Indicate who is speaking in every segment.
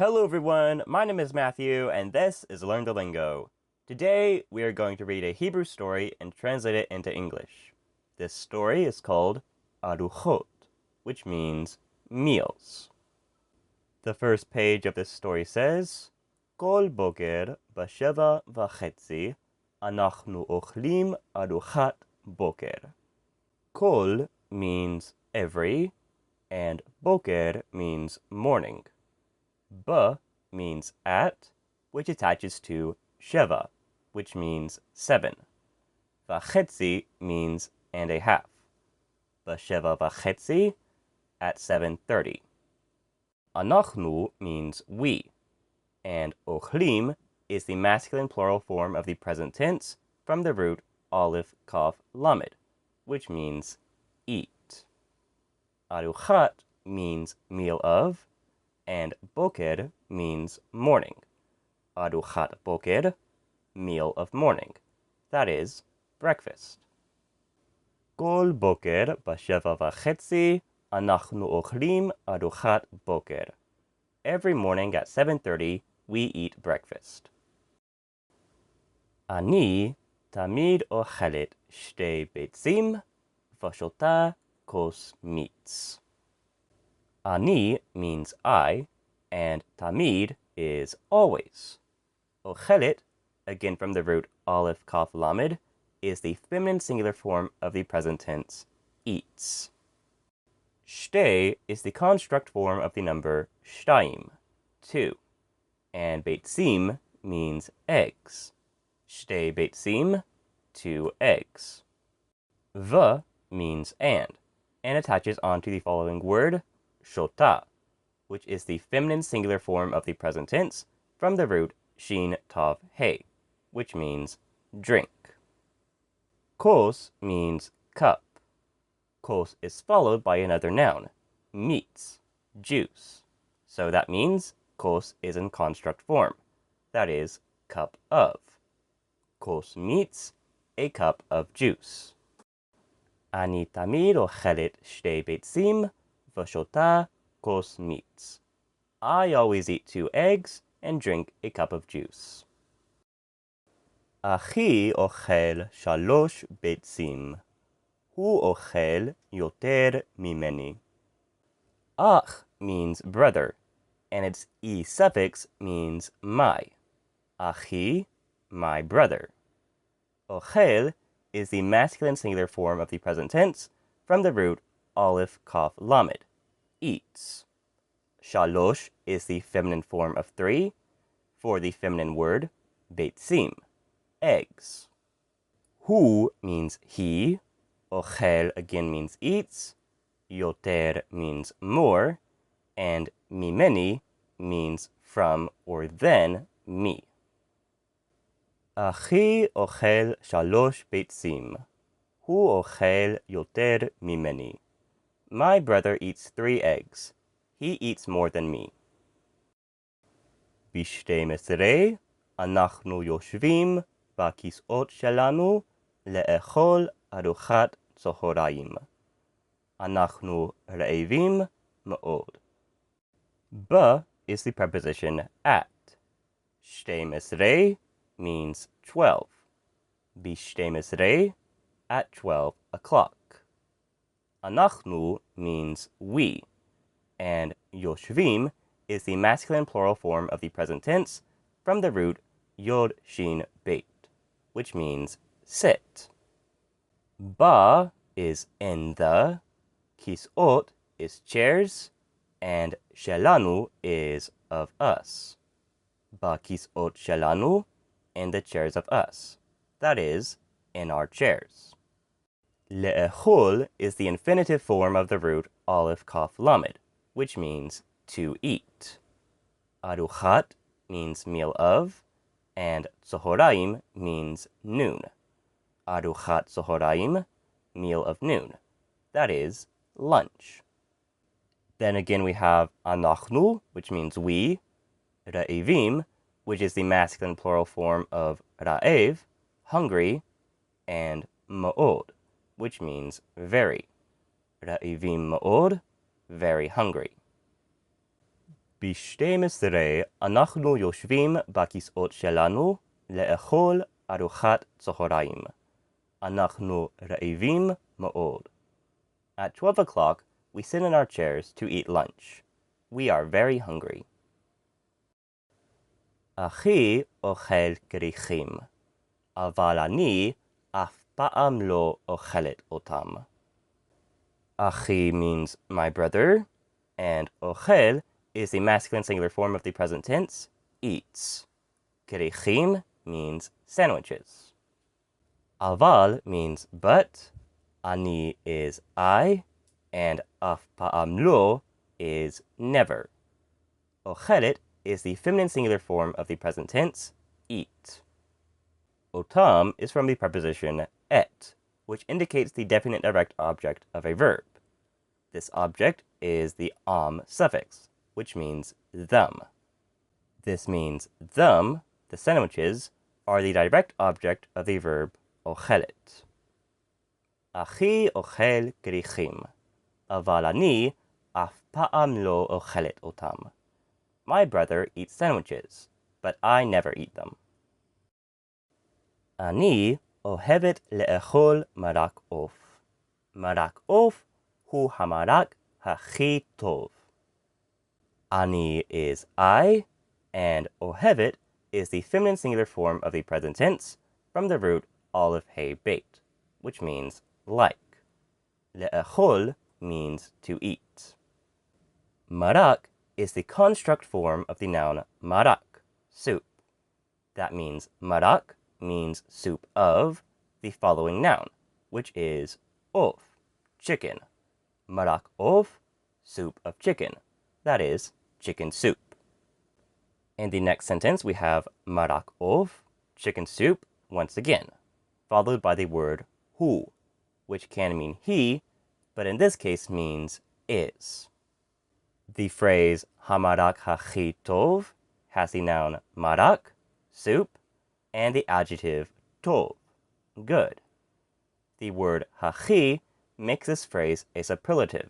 Speaker 1: Hello everyone, my name is Matthew, and this is Learn the Lingo. Today, we are going to read a Hebrew story and translate it into English. This story is called Aruchot, which means meals. The first page of this story says, Kol boker b'sheva v'chetzi anachnu ochlim aruchat boker. Kol means every, and boker means morning. B means at, which attaches to sheva, which means 7. V'chetzi means and a half. B'sheva v'chetzi, at 7:30. Anachnu means we, and ochlim is the masculine plural form of the present tense from the root aleph kaf lamed, which means eat. Aruchat means meal of, and boker means morning. Aruchat boker, meal of morning. That is, breakfast. Kol boker b'sheva v'chetzi anachnu ochlim aruchat boker. Every morning at 7:30, we eat breakfast. Ani tamid ochelet shtei beitzim v'shota kos mitz. Ani means I, and tamid is always. Ochelet, again from the root aleph kaf lamed, is the feminine singular form of the present tense, eats. Shtei is the construct form of the number shtayim, 2, and beitzim means eggs. Shtei beitzim, 2 eggs. V means and attaches onto the following word, shota, which is the feminine singular form of the present tense from the root shin tav he, which means drink. Kos means cup. Kos is followed by another noun, meats, juice. So that means kos is in construct form. That is, cup of. Kos meats, a cup of juice. Ani tamid ochelet shtei beitzim v'shota kos mitz. I always eat 2 eggs and drink a cup of juice. Achi ochel shalosh beitzim. Hu ochel yoter mimeni. Ach means brother, and its e suffix means my. Achi, my brother. Ochel is the masculine singular form of the present tense from the root aleph kaf lamed, eats. Shalosh is the feminine form of 3 for the feminine word beitzim, eggs. Hu means he, ochel again means eats, yoter means more, and mimeni means from or than me. Achi ochel shalosh beitzim. Hu ochel yoter mimeni. My brother eats 3 eggs. He eats more than me. ב-12 אנחנו יושבים בכיסאות שלנו לאכול ארוחת צהריים. אנחנו רעבים מאוד. Ba is the preposition at. 12 means 12. ב-12, at 12 o'clock. אנחנו means we, and yoshvim is the masculine plural form of the present tense from the root yod shin beit, which means sit. Ba is in the, kisot is chairs, and shelanu is of us. Ba kisot shelanu, in the chairs of us. That is, in our chairs. Le'echol is the infinitive form of the root aleph kaf lamed, which means to eat. Aruchat means meal of, and tzohoraim means noon. Aruchat tzohoraim, meal of noon. That is, lunch. Then again we have anachnu, which means we, ra'evim, which is the masculine plural form of ra'ev, hungry, and ma'od, which means very. Ra'evim ma'od, very hungry. ב-12 אנחנו יושבים בכיסאות שלנו לאכול ארוחת צהריים. אנחנו רעבים מאוד. At 12 o'clock, we sit in our chairs to eat lunch. We are very hungry. אחי אוכל כריכים, אבל אני אף פעם לא אוכלת אותם. אחי means my brother, and אוכל is the masculine singular form of the present tense, eats. כריכים means sandwiches. אבל means but, אני is I, and אף פעם לא is never. אוכלת is the feminine singular form of the present tense, eat. אותם is from the preposition et, which indicates the definite direct object of a verb. This object is the suffix, which means them. This means them, the sandwiches, are the direct object of the verb אוכלת. אחי אוכל כריכים, אבל אני אף פעם לא אוכלת אותם. My brother eats sandwiches, but I never eat them. אני אוהבת לאכול מרק עוף. מרק עוף הוא המרק הכי טוב. אני is I, and אוהבת is the feminine singular form of the present tense from the root olive hay bait, which means like. לאכול means to eat. מרק is the construct form of the noun marak, soup. That means marak means soup of the following noun, which is of, chicken. Marak of, soup of chicken. That is chicken soup. In the next sentence, we have marak of, chicken soup, once again, followed by the word hu, which can mean he, but in this case means is. The phrase hamarak hachi tov has the noun marak, soup, and the adjective tov, good. The word hachi makes this phrase a superlative,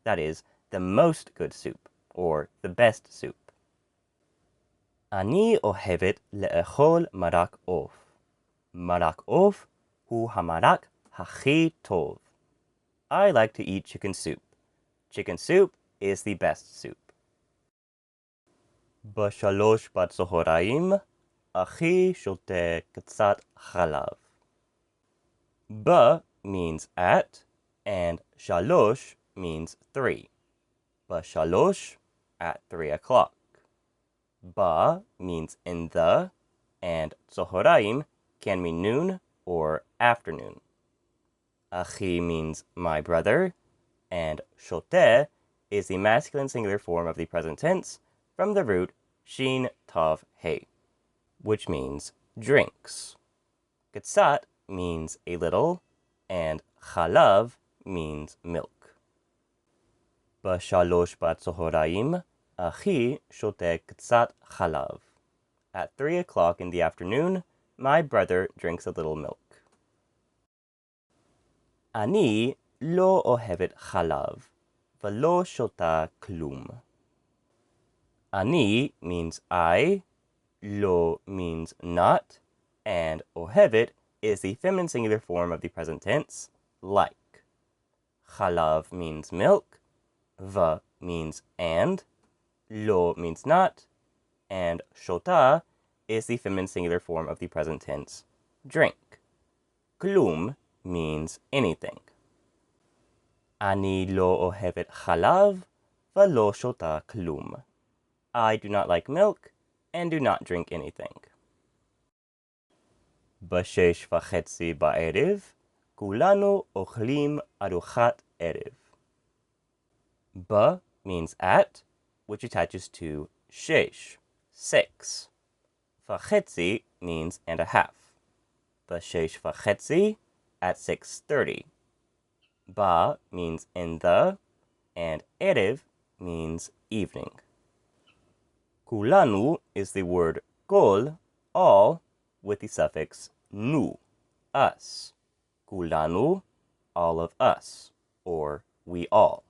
Speaker 1: that is, the most good soup, or the best soup. אני אוהבת לאכול מרק עוף. מרק עוף הוא המרק הכי טוב. I like to eat chicken soup. Chicken soup is the best soup. בשלוש בצהריים, אחי שותה קצת חלב. ב means at, and shalosh means 3. Bashalosh, at 3 o'clock. Ba means in the, and tzohoraim can mean noon or afternoon. Achi means my brother, and shoteh is the masculine singular form of the present tense from the root shin tav he, which means drinks. Katsat means a little, and chalav means milk. Bashalosh batzohoraim, achi shote katsat chalav. At 3 o'clock in the afternoon, my brother drinks a little milk. Ani lo ohevet chalav, velo shota klum. Ani means I, lo means not, and ohevet is the feminine singular form of the present tense, like. Chalav means milk, va means and, lo means not, and shota is the feminine singular form of the present tense, drink. Klum means anything. Ani lo ohevet chalav, velo shota klum. I do not like milk and do not drink anything. בשש וחצי בערב, כולנו אוכלים ארוחת ערב. Ba means at, which attaches to shesh, 6. וחצי means and a half. בשש וחצי, at 6:30. Ba means in the, and erev means evening. Kulanu is the word kol, all, with the suffix nu, us. Kulanu, all of us, or we all.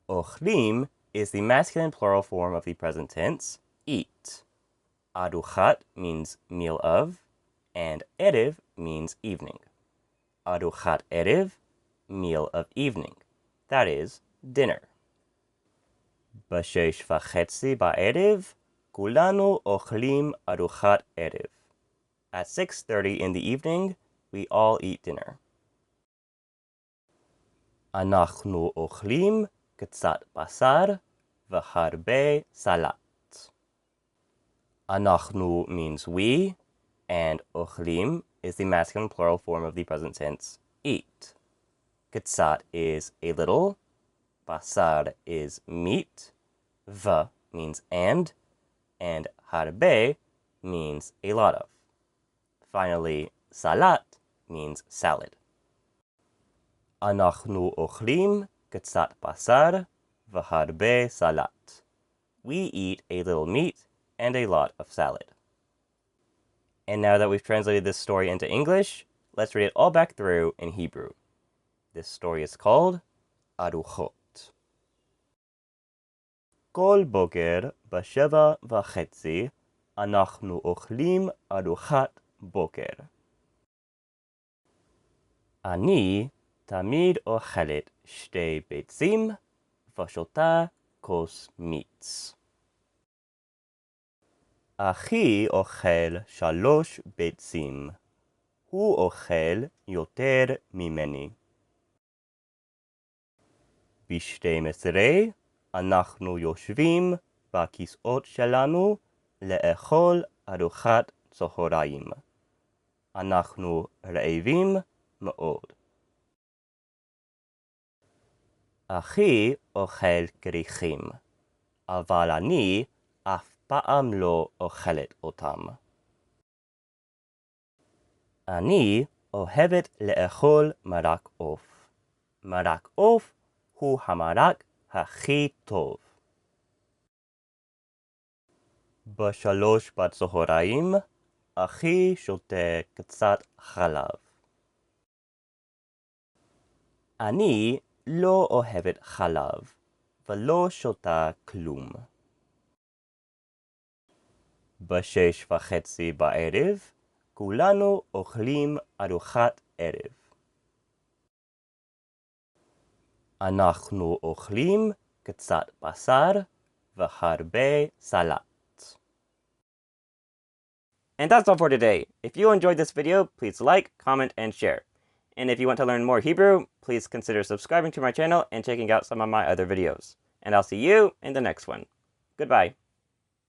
Speaker 1: Ochlim is the masculine plural form of the present tense, eat. Aruchat means meal of, and erev means evening. Aruchat erev, meal of evening. That is, dinner. בשש וחצי בערב, כולנו אוכלים ארוחת ערב. At 6:30 in the evening, we all eat dinner. אנחנו אוכלים קצת בשר והרבה סלט. אנחנו means we, and אוכלים is the masculine plural form of the present tense, eat. קצת is a little, basar is meat, v means and harbe means a lot of. Finally, salat means salad. אנחנו אוכלים קצת בשר והרבה סלט. We eat a little meat and a lot of salad. And now that we've translated this story into English, let's read it all back through in Hebrew. This story is called ארוחות. כל בוקר ב7:30 אנחנו אוכלים ארוחת בוקר. אני תמיד אוכלת 2 ביצים ושותה כוס מיץ. אחי אוכל 3 ביצים. הוא אוכל יותר ממני. ב12 אנחנו יושבים בכיסאות שלנו לאכול ארוחת צהריים. אנחנו רעבים מאוד. אחי אוכל כריכים, אבל אני אף פעם לא אוכלת אותם. אני אוהבת לאכול מרק עוף. מרק עוף הוא המרק הכי טוב. ב3:00 אחי שותה קצת חלב. אני לא אוהבת חלב, ולא שותה כלום. ב6:30 בערב, כולנו אוכלים ארוחת ערב. אנחנו אוכלים קצת בשר והרבה סלט. And that's all for today. If you enjoyed this video, please like, comment, and share. And if you want to learn more Hebrew, please consider subscribing to my channel and checking out some of my other videos. And I'll see you in the next one. Goodbye.